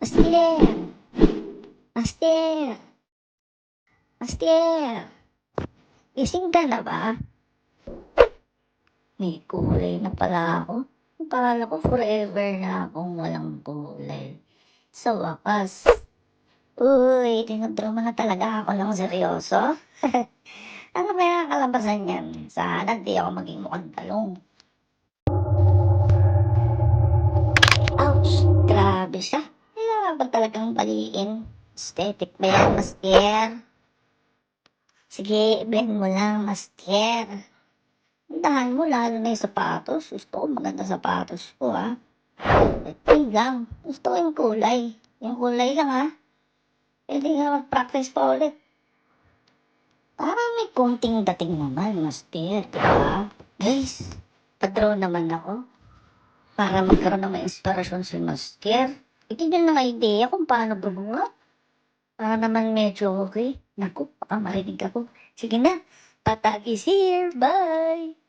Master! Master! Master! Gising ka na ba? May kulay na pala ako. Akala ko forever na akong walang kulay. Sa wakas. Uy, dinodroma na talaga ako ng seryoso. Ano kaya kalabasan yan? Sana di ako maging mukhang talong. Ouch! Grabe siya. Kailangan ba talagang baliin? Aesthetic ba yan, master? Sige, blend mo lang, master. Dahan mo lalo na yung sapatos. Gusto ko maganda sapatos ko, ha. Yun lang. Gusto ko yung kulay. Yung kulay lang, ha. Pwede nga mag-practice pa ulit. Parang may konting dating naman, master, diba? Guys, pa-draw naman ako. Para magkaroon ng inspirasyon si master. Bigyan ng idea kung paano gumawa. Para naman medyo okay. Naku, baka marinig ako. Sige na, Tatag is here. Bye!